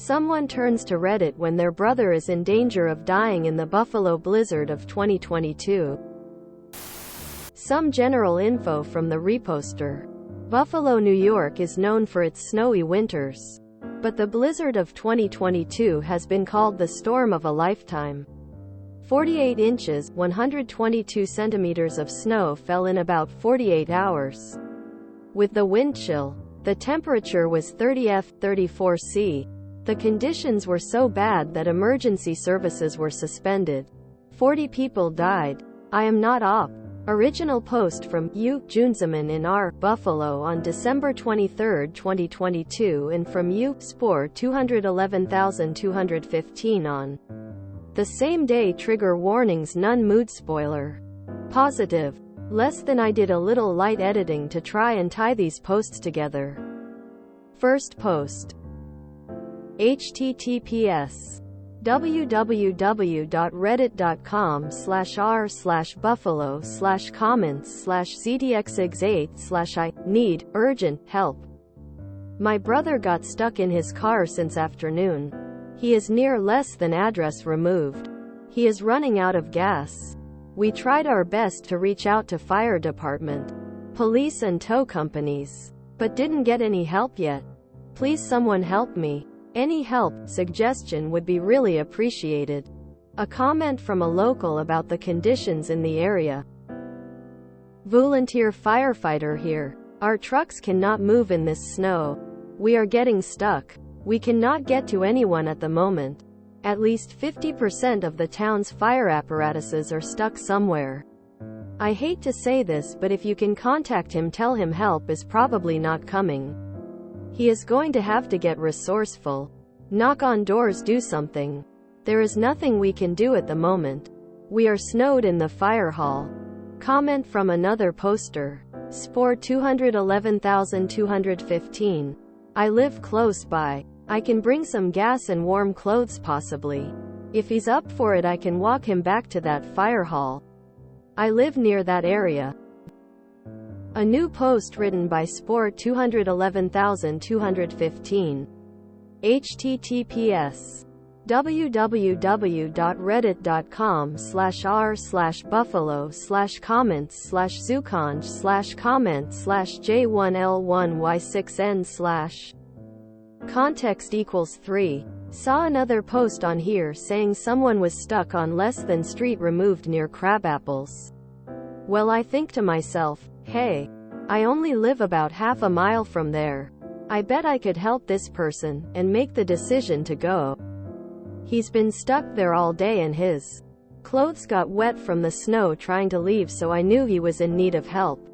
Someone turns to Reddit when their brother is in danger of dying in the Buffalo blizzard of 2022. Some general info from the reposter. Buffalo, New York is known for its snowy winters. But the blizzard of 2022 has been called the storm of a lifetime. 48 inches, 122 centimeters of snow fell in about 48 hours. With the wind chill, the temperature was 34 C. The conditions were so bad that emergency services were suspended. 40 people died. I am not op. Original post from U. Junzaman in R. Buffalo on December 23, 2022 and from U. Spore 211215 on the same day. Trigger warnings, none. Mood spoiler. Positive. Less than I did a little light editing to try and tie these posts together. First post. https www.reddit.com/r/buffalo/comments/zdxx8/I need urgent help. My brother got stuck in his car since afternoon. He is near less than address removed. He is running out of gas. We tried our best to reach out to fire department, police and tow companies, but didn't get any help yet. Please someone help me. Any help, suggestion would be really appreciated. A comment from a local about the conditions in the area. Volunteer firefighter here. Our trucks cannot move in this snow. We are getting stuck. We cannot get to anyone at the moment. At least 50% of the town's fire apparatuses are stuck somewhere. I hate to say this, but if you can contact him, tell him help is probably not coming. He is going to have to get resourceful. Knock on doors, do something. There is nothing we can do at the moment. We are snowed in the fire hall. Comment from another poster. Spore 211215. I live close by. I can bring some gas and warm clothes possibly. If he's up for it, I can walk him back to that fire hall. I live near that area. A new post written by Spore 211215. https www.reddit.com/r/buffalo/comments/zuconj/comment/j1l1y6n/. Context equals 3. Saw another post on here saying someone was stuck on less than street removed near crabapples. Well, I think to myself, hey, I only live about half a mile from there. I bet I could help this person, and make the decision to go. He's been stuck there all day and his clothes got wet from the snow trying to leave, so I knew he was in need of help.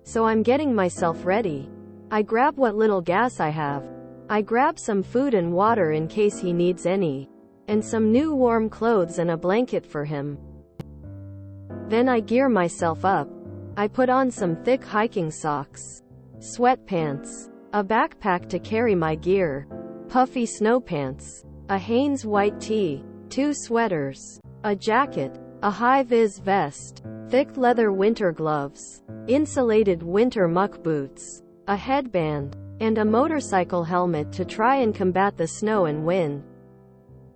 So I'm getting myself ready. I grab what little gas I have. I grab some food and water in case he needs any. And some new warm clothes and a blanket for him. Then I gear myself up. I put on some thick hiking socks, sweatpants, a backpack to carry my gear, puffy snow pants, a Hanes white tee, 2 sweaters, a jacket, a high-vis vest, thick leather winter gloves, insulated winter muck boots, a headband, and a motorcycle helmet to try and combat the snow and wind.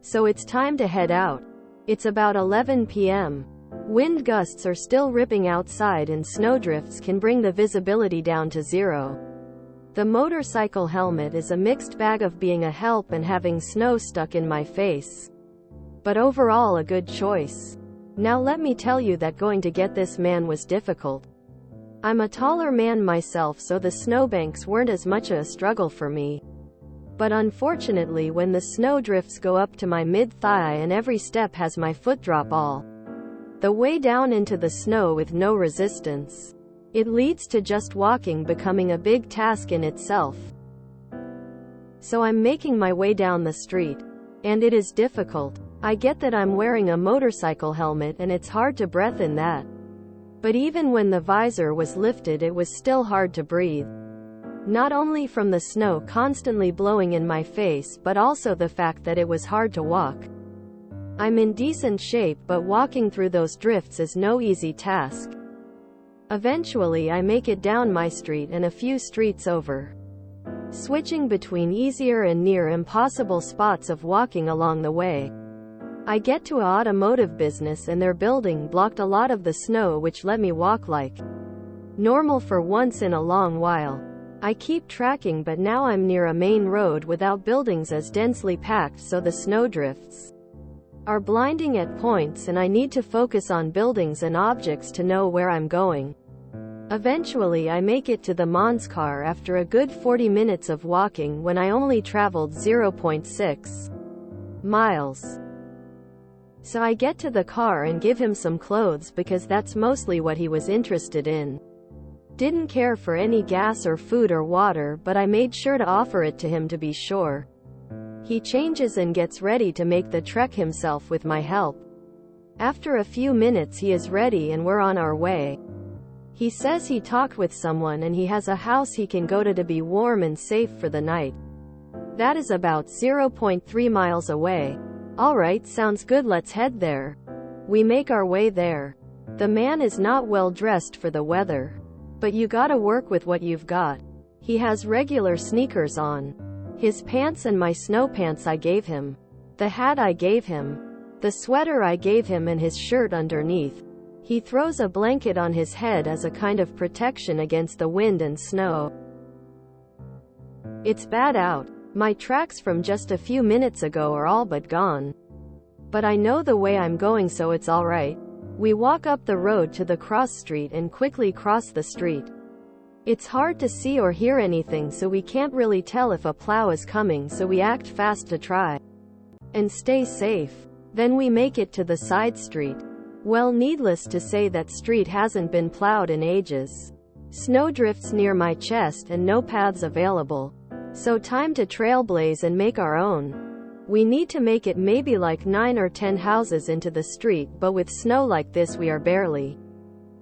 So it's time to head out. It's about 11 p.m. Wind gusts are still ripping outside and snowdrifts can bring the visibility down to 0. The motorcycle helmet is a mixed bag of being a help and having snow stuck in my face. But overall a good choice. Now let me tell you that going to get this man was difficult. I'm a taller man myself, so the snowbanks weren't as much a struggle for me. But unfortunately, when the snow drifts go up to my mid-thigh and every step has my foot drop all the way down into the snow with no resistance, it leads to just walking becoming a big task in itself. So I'm making my way down the street. And it is difficult. I get that I'm wearing a motorcycle helmet and it's hard to breathe in that. But even when the visor was lifted, it was still hard to breathe. Not only from the snow constantly blowing in my face, but also the fact that it was hard to walk. I'm in decent shape, but walking through those drifts is no easy task. Eventually I make it down my street and a few streets over. switching between easier and near impossible spots of walking along the way. I get to an automotive business and their building blocked a lot of the snow, which let me walk like normal for once in a long while. I keep tracking, but now I'm near a main road without buildings as densely packed, so the snowdrifts are blinding at points and I need to focus on buildings and objects to know where I'm going. Eventually I make it to the Monskar after a good 40 minutes of walking when I only traveled 0.6 miles. So I get to the car and give him some clothes because that's mostly what he was interested in. Didn't care for any gas or food or water, but I made sure to offer it to him to be sure. He changes and gets ready to make the trek himself with my help. After a few minutes he is ready and we're on our way. He says he talked with someone and he has a house he can go to be warm and safe for the night. That is about 0.3 miles away. Alright, sounds good, let's head there. We make our way there. The man is not well dressed for the weather. But you gotta work with what you've got. He has regular sneakers on. His pants and my snow pants I gave him. The hat I gave him. The sweater I gave him and his shirt underneath. He throws a blanket on his head as a kind of protection against the wind and snow. It's bad out. My tracks from just a few minutes ago are all but gone. But I know the way I'm going, so it's alright. We walk up the road to the cross street and quickly cross the street. It's hard to see or hear anything, so we can't really tell if a plow is coming, so we act fast to try and stay safe. Then we make it to the side street. Well, needless to say, that street hasn't been plowed in ages. Snow drifts near my chest and no paths available. So time to trailblaze and make our own. We need to make it maybe like 9 or 10 houses into the street, but with snow like this we are barely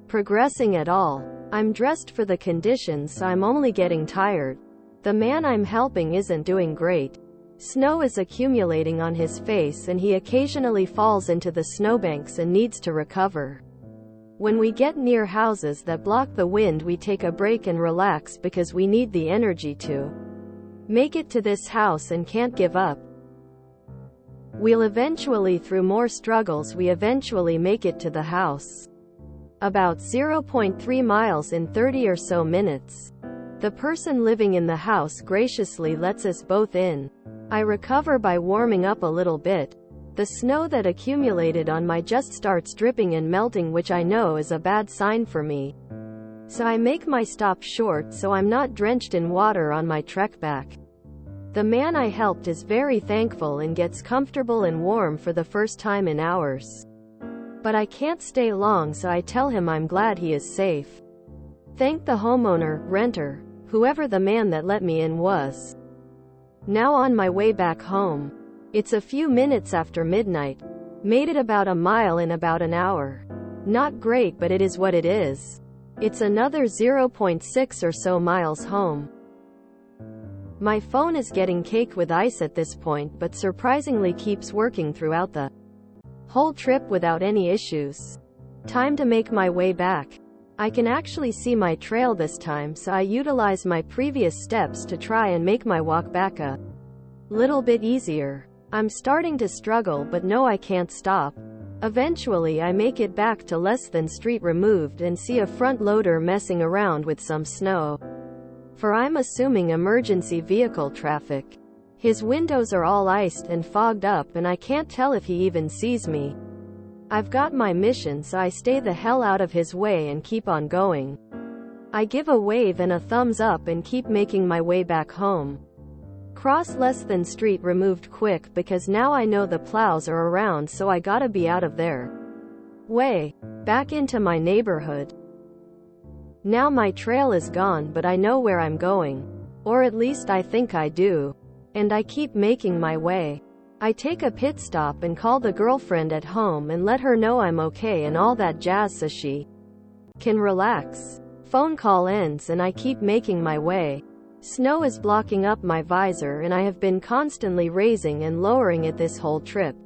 progressing at all. I'm dressed for the conditions, so I'm only getting tired. The man I'm helping isn't doing great. Snow is accumulating on his face and he occasionally falls into the snowbanks and needs to recover. When we get near houses that block the wind, we take a break and relax because we need the energy to make it to this house and can't give up. We'll eventually, through more struggles, we eventually make it to the house. About 0.3 miles in 30 or so minutes. The person living in the house graciously lets us both in. I recover by warming up a little bit. The snow that accumulated on my just starts dripping and melting, which I know is a bad sign for me. So I make my stop short so I'm not drenched in water on my trek back. The man I helped is very thankful and gets comfortable and warm for the first time in hours. But I can't stay long, so I tell him I'm glad he is safe. Thank the homeowner, renter, whoever the man that let me in was. Now on my way back home. It's a few minutes after midnight. Made it about a mile in about an hour. Not great, but it is what it is. It's another 0.6 or so miles home. My phone is getting caked with ice at this point, but surprisingly keeps working throughout the whole trip without any issues. Time to make my way back. I can actually see my trail this time, so I utilize my previous steps to try and make my walk back a little bit easier. I'm starting to struggle, but no, I can't stop. Eventually I make it back to less than street removed and see a front loader messing around with some snow. For I'm assuming emergency vehicle traffic. His windows are all iced and fogged up and I can't tell if he even sees me. I've got my mission, so I stay the hell out of his way and keep on going. I give a wave and a thumbs up and keep making my way back home. Cross less than street removed quick because now I know the plows are around, so I gotta be out of their way. Back into my neighborhood. Now my trail is gone, but I know where I'm going. Or at least I think I do. And I keep making my way. I take a pit stop and call the girlfriend at home and let her know I'm okay and all that jazz so she can relax. Phone call ends and I keep making my way. Snow is blocking up my visor and I have been constantly raising and lowering it this whole trip.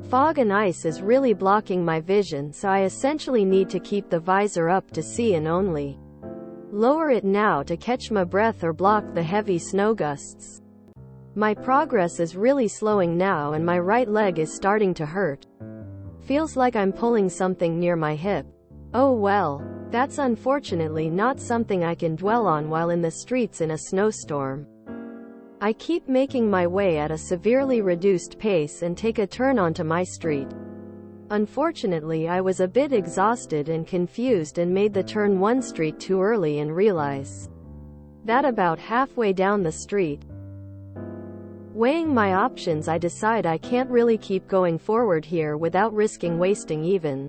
Fog and ice is really blocking my vision, so I essentially need to keep the visor up to see and only Lower it now to catch my breath or block the heavy snow gusts. My progress is really slowing now and my right leg is starting to hurt. Feels like I'm pulling something near my hip. Oh well, that's unfortunately not something I can dwell on while in the streets in a snowstorm. I keep making my way at a severely reduced pace and take a turn onto my street. Unfortunately, I was a bit exhausted and confused and made the turn one street too early and realize that about halfway down the street. Weighing my options, I decide I can't really keep going forward here without risking wasting even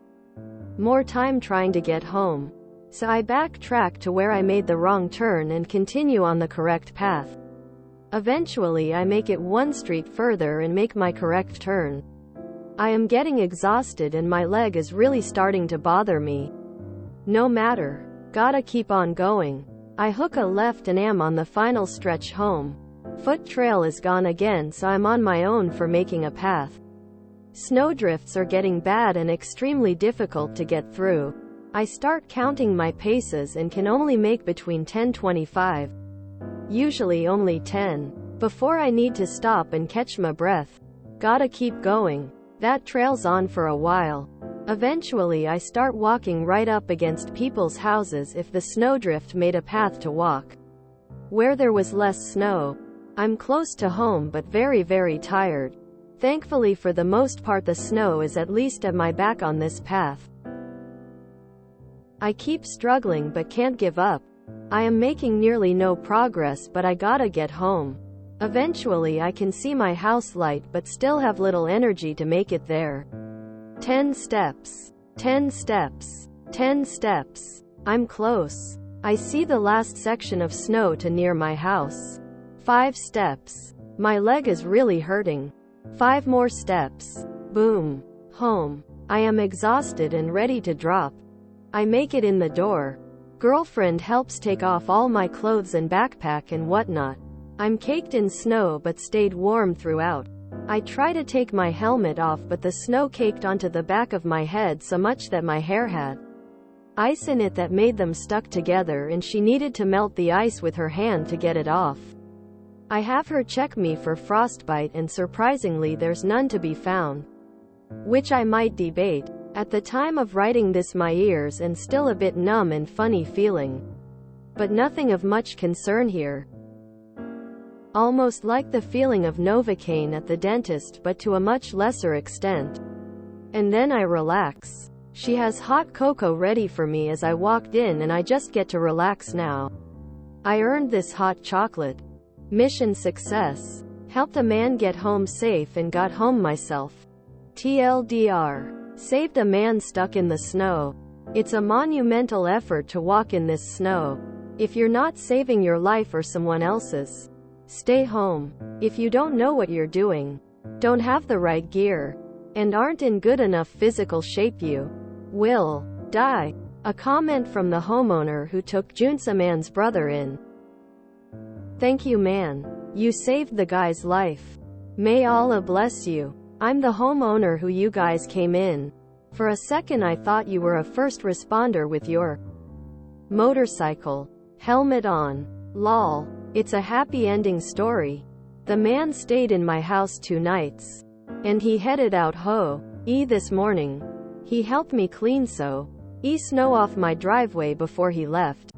more time trying to get home. So I backtrack to where I made the wrong turn and continue on the correct path. Eventually, I make it one street further and make my correct turn. I am getting exhausted and my leg is really starting to bother me. No matter. Gotta keep on going. I hook a left and am on the final stretch home. Foot trail is gone again, so I'm on my own for making a path. Snowdrifts are getting bad and extremely difficult to get through. I start counting my paces and can only make between 10-25. Usually only 10. Before I need to stop and catch my breath. Gotta keep going. That trails on for a while. Eventually I start walking right up against people's houses if the snowdrift made a path to walk where there was less snow. I'm close to home but very, very tired. Thankfully for the most part the snow is at least at my back on this path. I keep struggling but can't give up. I am making nearly no progress but I gotta get home. Eventually I can see my house light but still have little energy to make it there. 10 steps. 10 steps. 10 steps. I'm close. I see the last section of snow to near my house. 5 steps. My leg is really hurting. 5 more steps. Boom. Home. I am exhausted and ready to drop. I make it in the door. Girlfriend helps take off all my clothes and backpack and whatnot. I'm caked in snow but stayed warm throughout. I try to take my helmet off but the snow caked onto the back of my head so much that my hair had ice in it that made them stuck together and she needed to melt the ice with her hand to get it off. I have her check me for frostbite and surprisingly there's none to be found. Which I might debate. At the time of writing this my ears and still a bit numb and funny feeling. But nothing of much concern here. Almost like the feeling of Novocaine at the dentist but to a much lesser extent. And then I relax. She has hot cocoa ready for me as I walked in and I just get to relax now. I earned this hot chocolate. Mission success. Helped a man get home safe and got home myself. TLDR. Saved a man stuck in the snow. It's a monumental effort to walk in this snow. If you're not saving your life or someone else's, stay home. If you don't know what you're doing, don't have the right gear, and aren't in good enough physical shape, you will die. A comment from the homeowner who took Junsa man's brother in. Thank you, man. You saved the guy's life. May Allah bless you. I'm the homeowner who you guys came in. For a second I thought you were a first responder with your motorcycle. Helmet on. Lol. It's a happy ending story. The man stayed in my house 2 nights. And he headed out this morning. He helped me clean snow off my driveway before he left.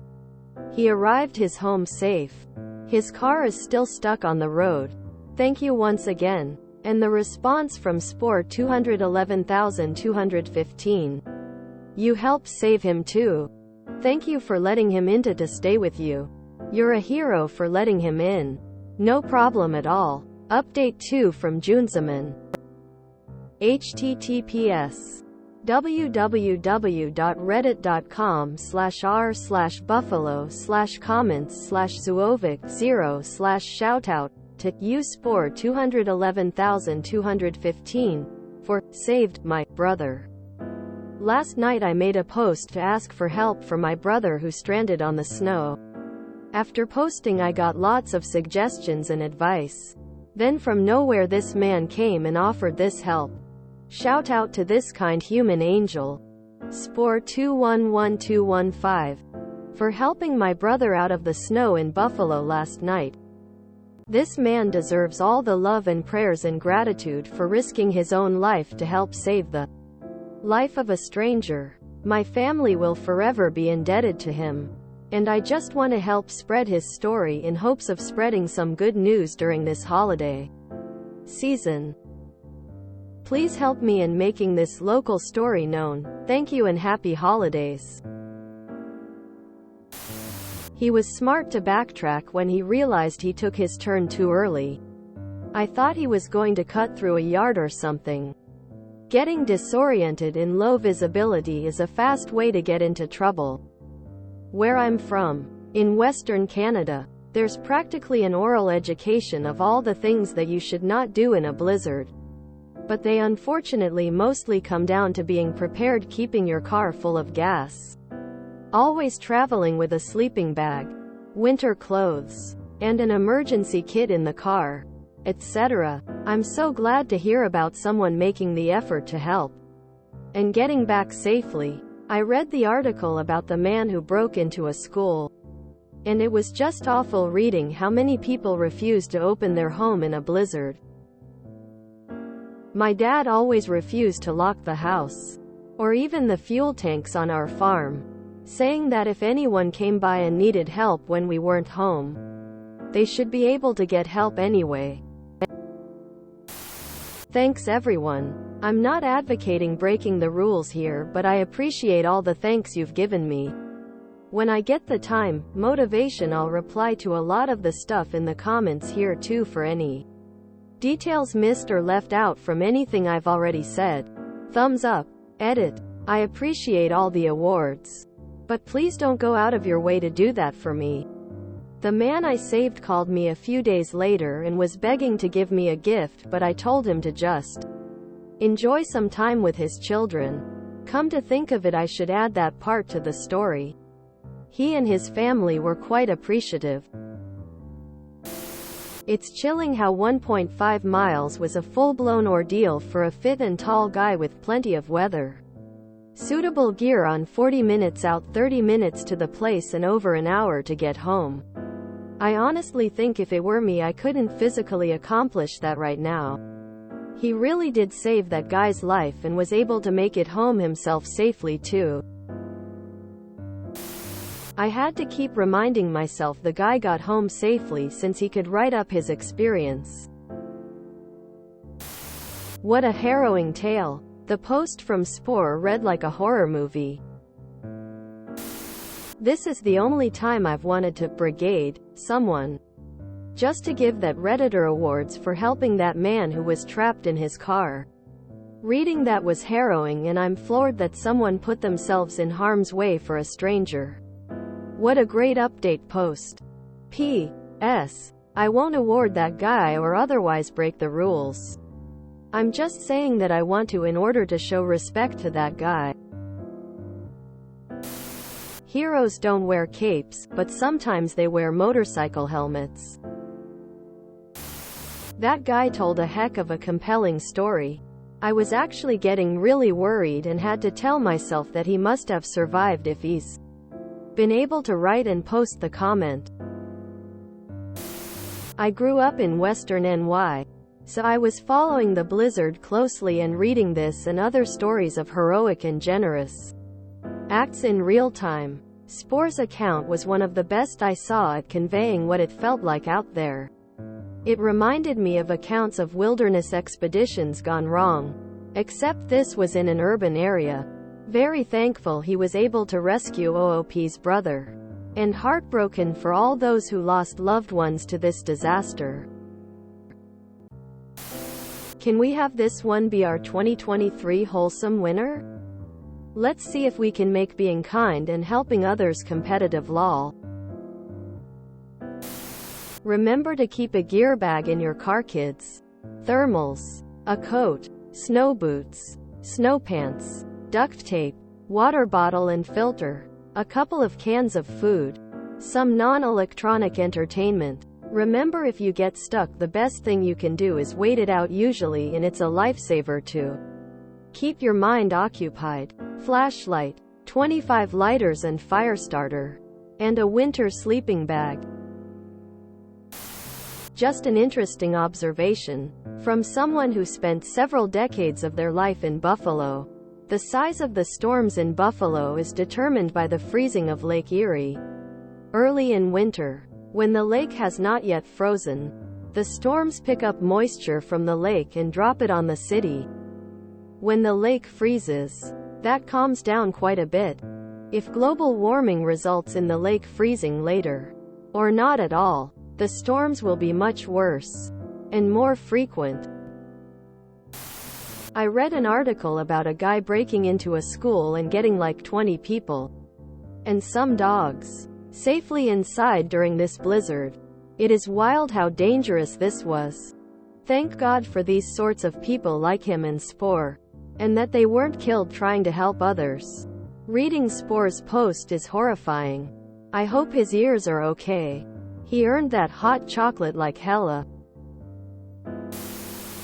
He arrived his home safe. His car is still stuck on the road. Thank you once again. And the response from Spore 211,215. You helped save him too. Thank you for letting him in to stay with you. You're a hero for letting him in. No problem at all. Update 2 from Junzaman. https www.reddit.com/r/buffalo/comments/zuovic0/shoutout to uSpore 211,215 for saved my brother. Last night I made a post to ask for help for my brother who stranded on the snow. After posting I got lots of suggestions and advice. Then from nowhere this man came and offered this help. Shout out to this kind human angel. Spore 211215. for helping my brother out of the snow in Buffalo last night. This man deserves all the love and prayers and gratitude for risking his own life to help save the life of a stranger. My family will forever be indebted to him. And I just want to help spread his story in hopes of spreading some good news during this holiday season. Please help me in making this local story known. Thank you and happy holidays. He was smart to backtrack when he realized he took his turn too early. I thought he was going to cut through a yard or something. Getting disoriented in low visibility is a fast way to get into trouble. Where I'm from, in Western Canada, there's practically an oral education of all the things that you should not do in a blizzard. But they unfortunately mostly come down to being prepared, keeping your car full of gas, always traveling with a sleeping bag, winter clothes, and an emergency kit in the car, etc. I'm so glad to hear about someone making the effort to help and getting back safely. I read the article about the man who broke into a school, and it was just awful reading how many people refused to open their home in a blizzard. My dad always refused to lock the house, or even the fuel tanks on our farm, saying that if anyone came by and needed help when we weren't home, they should be able to get help anyway. Thanks everyone. I'm not advocating breaking the rules here, but I appreciate all the thanks you've given me. When I get the time, motivation, I'll reply to a lot of the stuff in the comments here too for any details missed or left out from anything I've already said. Thumbs up. Edit. I appreciate all the awards, but please don't go out of your way to do that for me. The man I saved called me a few days later and was begging to give me a gift, but I told him to just enjoy some time with his children. Come to think of it, I should add that part to the story. He and his family were quite appreciative. It's chilling how 1.5 miles was a full-blown ordeal for a fit and tall guy with plenty of weather suitable gear on. 40 minutes out, 30 minutes to the place, and over an hour to get home. I honestly think if it were me, I couldn't physically accomplish that right now. He really did save that guy's life and was able to make it home himself safely too. I had to keep reminding myself the guy got home safely since he could write up his experience. What a harrowing tale. The post from Spore read like a horror movie. This is the only time I've wanted to brigade someone just to give that Redditor awards for helping that man who was trapped in his car. Reading that was harrowing, and I'm floored that someone put themselves in harm's way for a stranger. What a great update post. P.S. I won't award that guy or otherwise break the rules. I'm just saying that I want to in order to show respect to that guy. Heroes don't wear capes, but sometimes they wear motorcycle helmets. That guy told a heck of a compelling story. I was actually getting really worried and had to tell myself that he must have survived if he's been able to write and post the comment. I grew up in Western NY, so I was following the blizzard closely and reading this and other stories of heroic and generous acts in real time. Spore's account was one of the best I saw at conveying what it felt like out there. It reminded me of accounts of wilderness expeditions gone wrong, except this was in an urban area. Very thankful he was able to rescue OOP's brother, and heartbroken for all those who lost loved ones to this disaster. Can we have this one be our 2023 wholesome winner? Let's see if we can make being kind and helping others competitive. Lol. Remember to keep a gear bag in your car, kids. Thermals, a coat, snow boots, snow pants, duct tape, water bottle and filter, a couple of cans of food, some non-electronic entertainment. Remember, if you get stuck, the best thing you can do is wait it out usually, and it's a lifesaver to keep your mind occupied. Flashlight, 25 lighters and fire starter. and a winter sleeping bag. Just an interesting observation from someone who spent several decades of their life in Buffalo. The size of the storms in Buffalo is determined by the freezing of Lake Erie. Early in winter, when the lake has not yet frozen, the storms pick up moisture from the lake and drop it on the city. When the lake freezes, that calms down quite a bit. If global warming results in the lake freezing later, or not at all, the storms will be much worse and more frequent. I read an article about a guy breaking into a school and getting like 20 people and some dogs safely inside during this blizzard. It is wild how dangerous this was. Thank God for these sorts of people like him and Spore, and that they weren't killed trying to help others. Reading Spore's post is horrifying. I hope his ears are okay. He earned that hot chocolate like hella.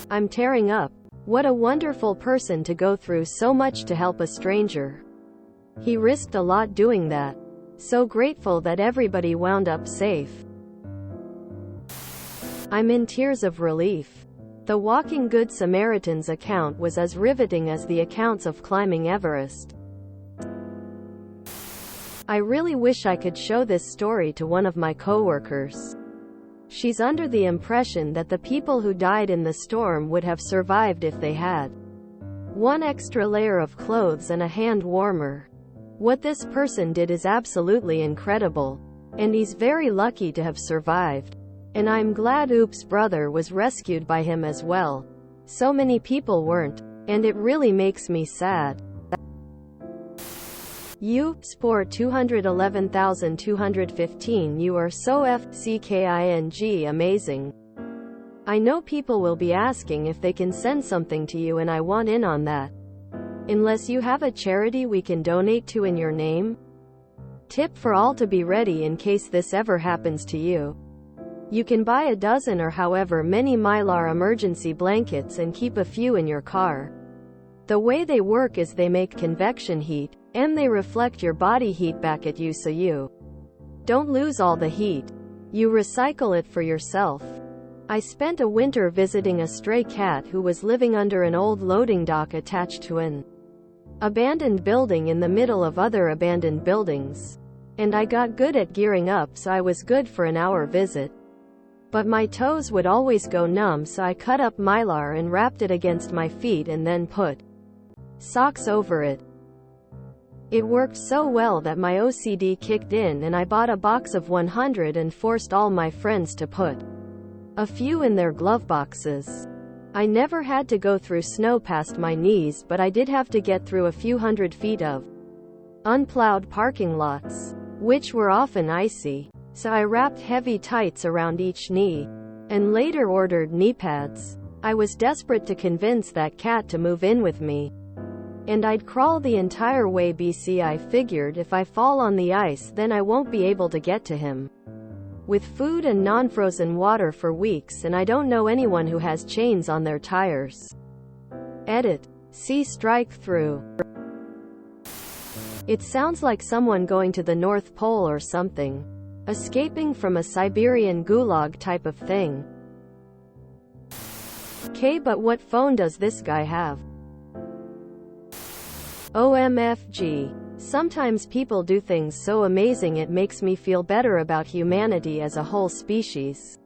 I'm tearing up. What a wonderful person to go through so much to help a stranger. He risked a lot doing that. So grateful that everybody wound up safe. I'm in tears of relief. The Walking Good Samaritan's account was as riveting as the accounts of climbing Everest. I really wish I could show this story to one of my coworkers. She's under the impression that the people who died in the storm would have survived if they had one extra layer of clothes and a hand warmer. What this person did is absolutely incredible, and he's very lucky to have survived. And I'm glad Oop's brother was rescued by him as well. So many people weren't, and it really makes me sad. You, Spore 211,215, you are so FCKING amazing. I know people will be asking if they can send something to you, and I want in on that. Unless you have a charity we can donate to in your name? Tip for all to be ready in case this ever happens to you. You can buy a dozen or however many Mylar emergency blankets and keep a few in your car. The way they work is they make convection heat, and they reflect your body heat back at you so you don't lose all the heat. You recycle it for yourself. I spent a winter visiting a stray cat who was living under an old loading dock attached to an abandoned building in the middle of other abandoned buildings. And I got good at gearing up, so I was good for an hour visit. But my toes would always go numb, so I cut up Mylar and wrapped it against my feet and then put socks over it. It worked so well that my OCD kicked in and I bought a box of 100 and forced all my friends to put a few in their glove boxes. I never had to go through snow past my knees, but I did have to get through a few hundred feet of unplowed parking lots, which were often icy. So I wrapped heavy tights around each knee, and later ordered knee pads. I was desperate to convince that cat to move in with me. And I'd crawl the entire way BC. I figured if I fall on the ice then I won't be able to get to him. With food and non-frozen water for weeks, and I don't know anyone who has chains on their tires. Edit. See strike through. It sounds like someone going to the North Pole or something. Escaping from a Siberian gulag type of thing. Okay, but what phone does this guy have? OMFG. Sometimes people do things so amazing it makes me feel better about humanity as a whole species.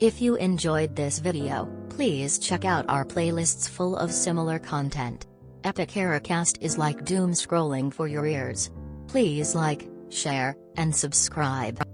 If you enjoyed this video, please check out our playlists full of similar content. Epic Ericast is like doom scrolling for your ears. Please like, share, and subscribe.